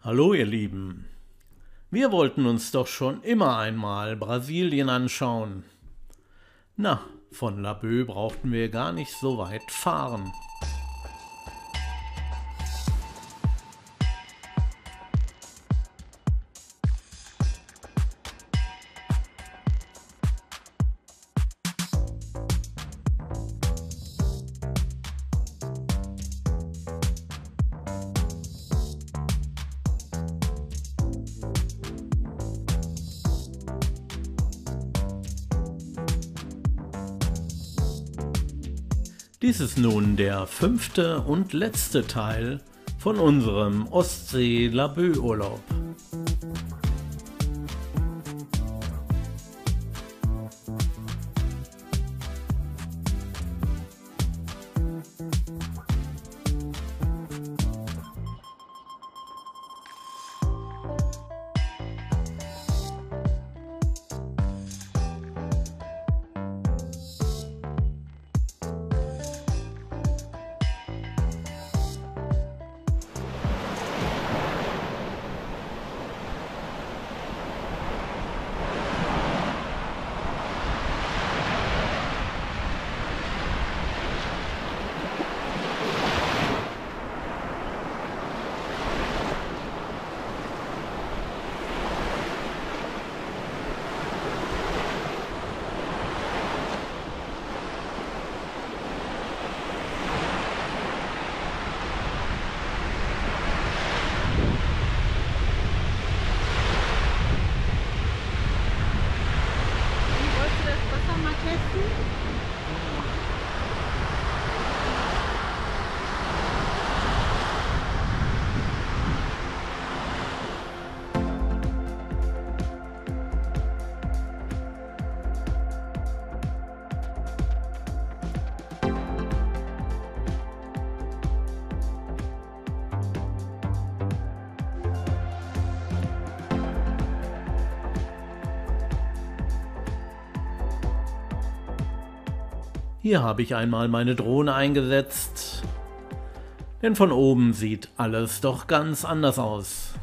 Hallo ihr Lieben, wir wollten uns doch schon immer einmal Brasilien anschauen. Na, von Laboe brauchten wir gar nicht so weit fahren. Dies ist nun der 5. und letzte Teil von unserem Ostsee-Laboe-Urlaub. Hier habe ich einmal meine Drohne eingesetzt, denn von oben sieht alles doch ganz anders aus.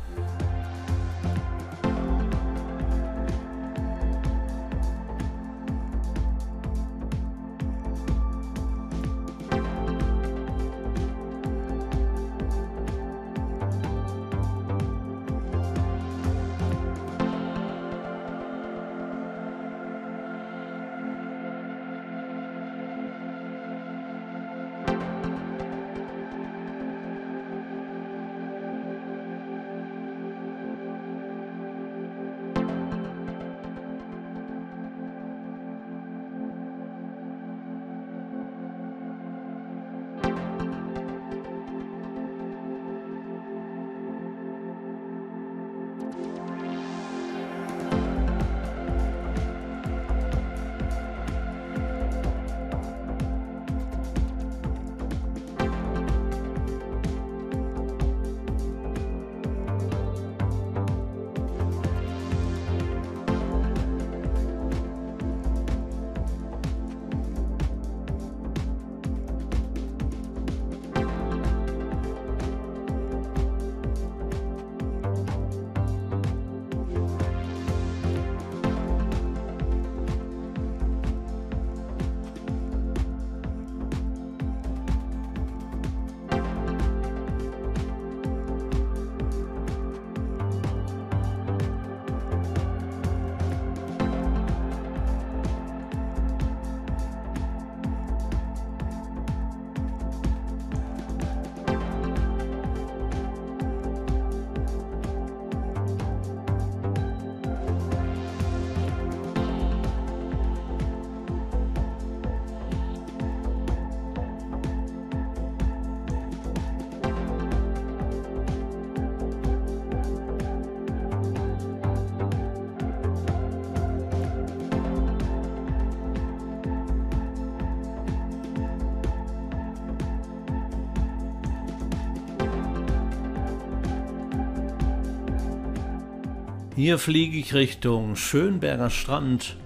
Hier fliege ich Richtung Schönberger Strand.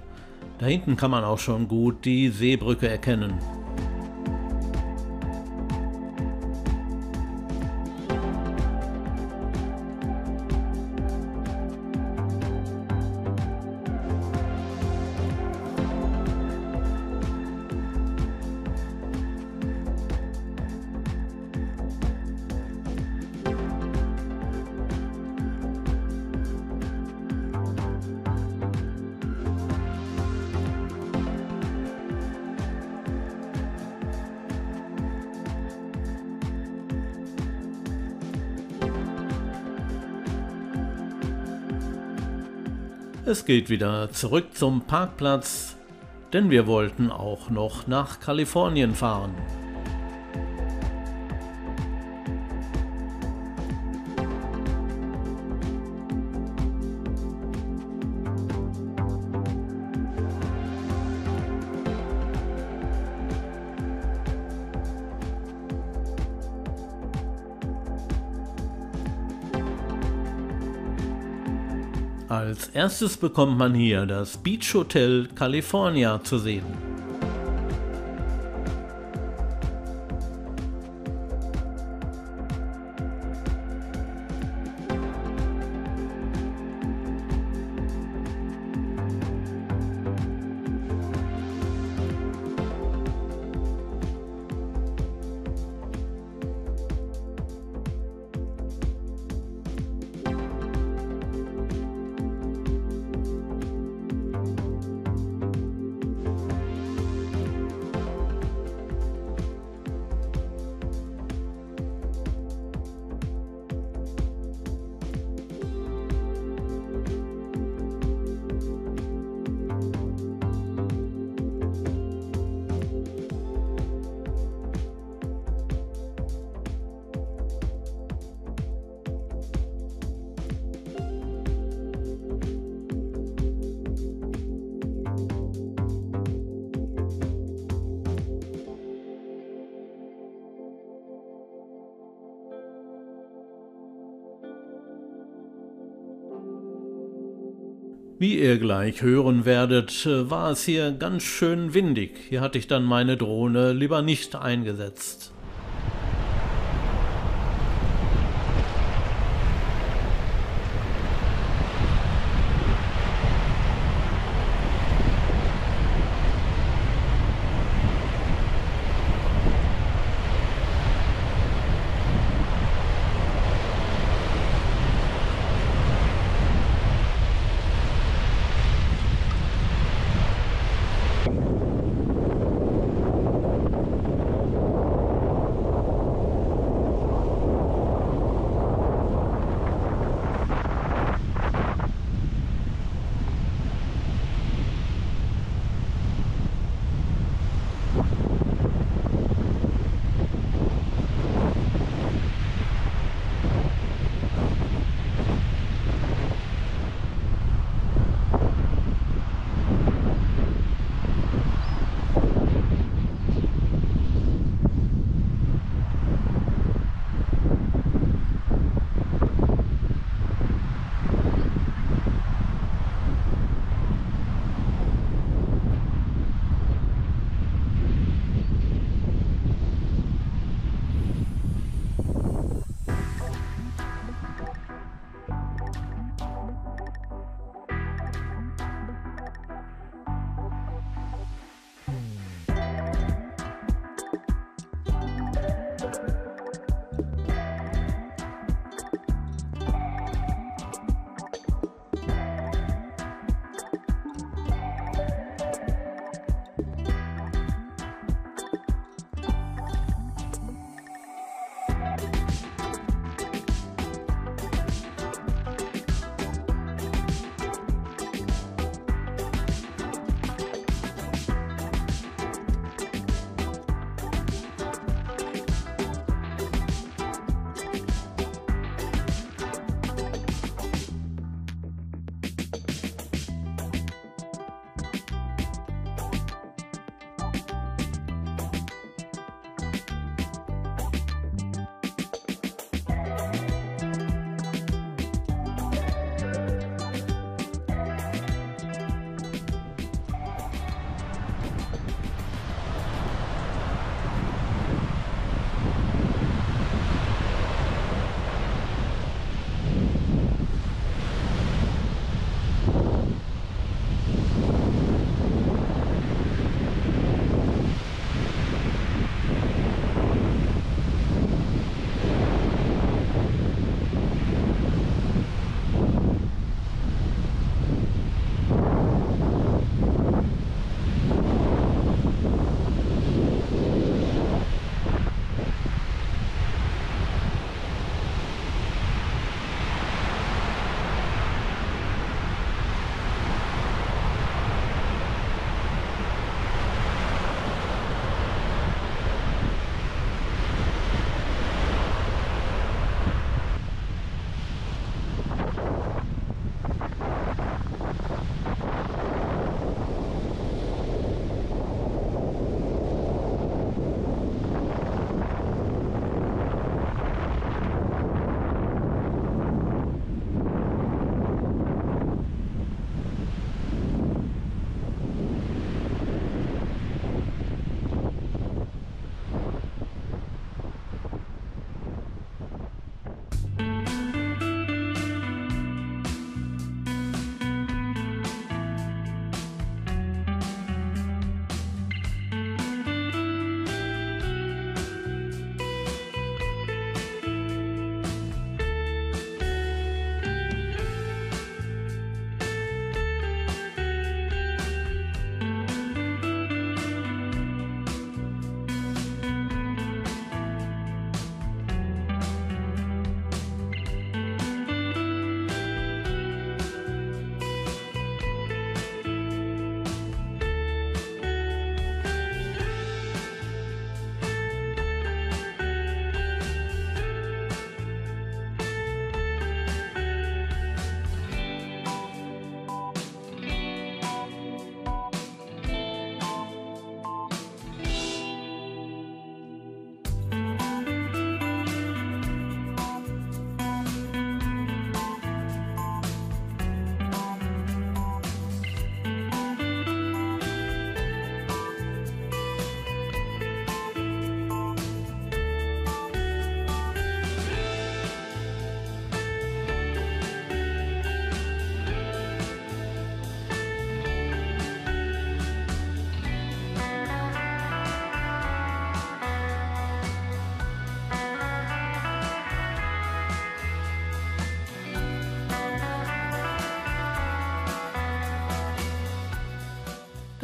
Da hinten kann man auch schon gut die Seebrücke erkennen. Es geht wieder zurück zum Parkplatz, denn wir wollten auch noch nach Kalifornien fahren. Als erstes bekommt man hier das Beach Hotel California zu sehen. Wie ihr gleich hören werdet, war es hier ganz schön windig. Hier hatte ich dann meine Drohne lieber nicht eingesetzt.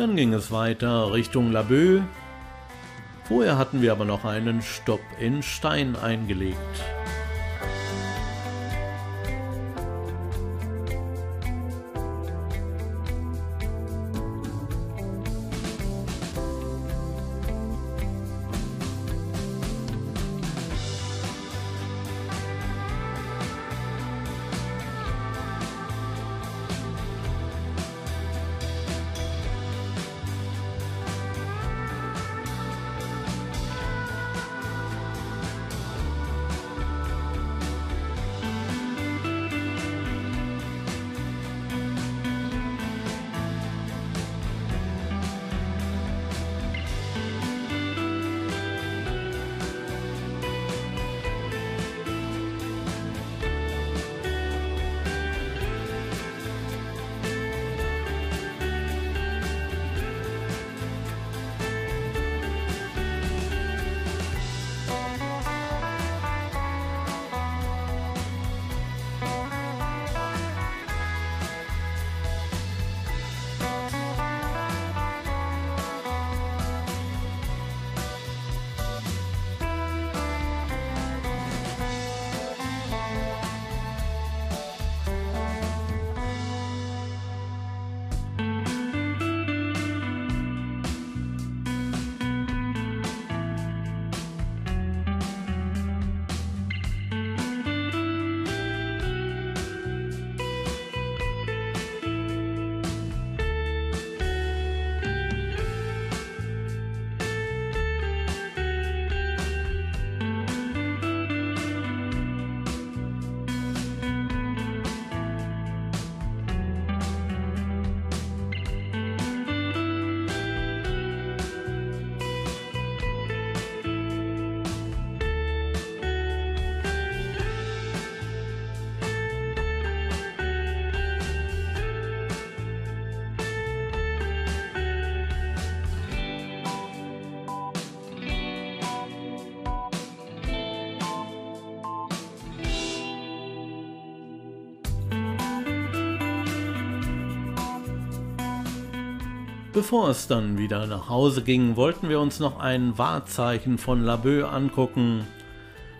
Dann ging es weiter Richtung Laboe. Vorher hatten wir aber noch einen Stopp in Stein eingelegt. Bevor es dann wieder nach Hause ging, wollten wir uns noch ein Wahrzeichen von Laboe angucken,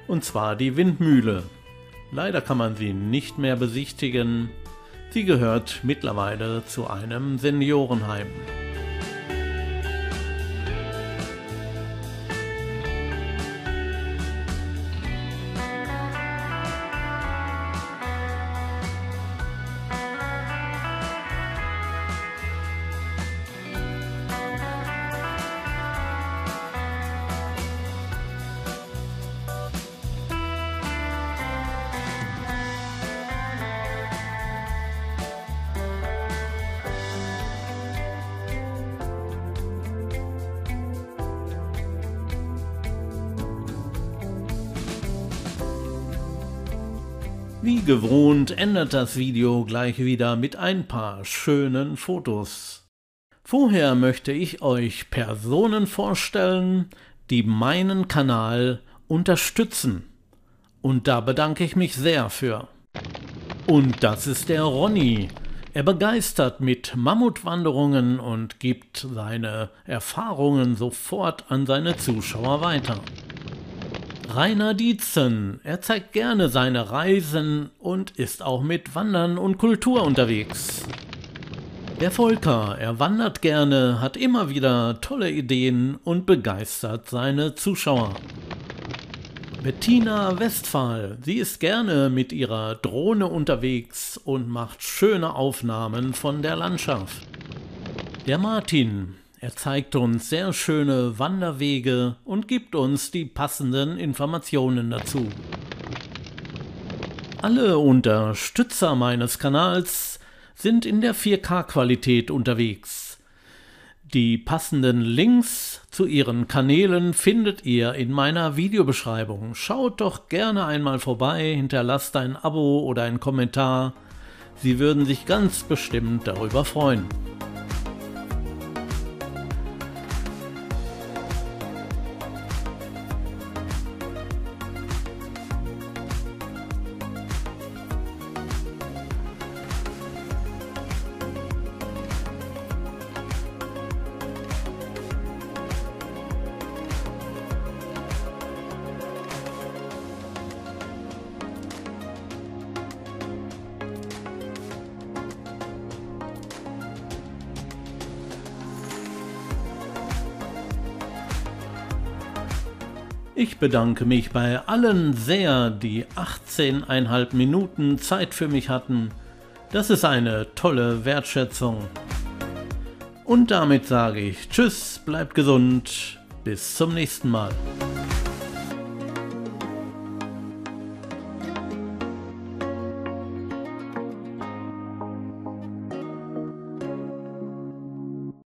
und zwar die Windmühle. Leider kann man sie nicht mehr besichtigen, sie gehört mittlerweile zu einem Seniorenheim. Wie gewohnt endet das Video gleich wieder mit ein paar schönen Fotos. Vorher möchte ich euch Personen vorstellen, die meinen Kanal unterstützen. Und da bedanke ich mich sehr für. Und das ist der Ronny. Er begeistert mit Mammutwanderungen und gibt seine Erfahrungen sofort an seine Zuschauer weiter. Rainer Dietzen, er zeigt gerne seine Reisen und ist auch mit Wandern und Kultur unterwegs. Der Volker, er wandert gerne, hat immer wieder tolle Ideen und begeistert seine Zuschauer. Bettina Westphal, sie ist gerne mit ihrer Drohne unterwegs und macht schöne Aufnahmen von der Landschaft. Der Martin, er zeigt uns sehr schöne Wanderwege und gibt uns die passenden Informationen dazu. Alle Unterstützer meines Kanals sind in der 4K-Qualität unterwegs. Die passenden Links zu ihren Kanälen findet ihr in meiner Videobeschreibung. Schaut doch gerne einmal vorbei, hinterlasst ein Abo oder einen Kommentar. Sie würden sich ganz bestimmt darüber freuen. Ich bedanke mich bei allen sehr, die 18,5 Minuten Zeit für mich hatten. Das ist eine tolle Wertschätzung. Und damit sage ich Tschüss, bleibt gesund, bis zum nächsten Mal.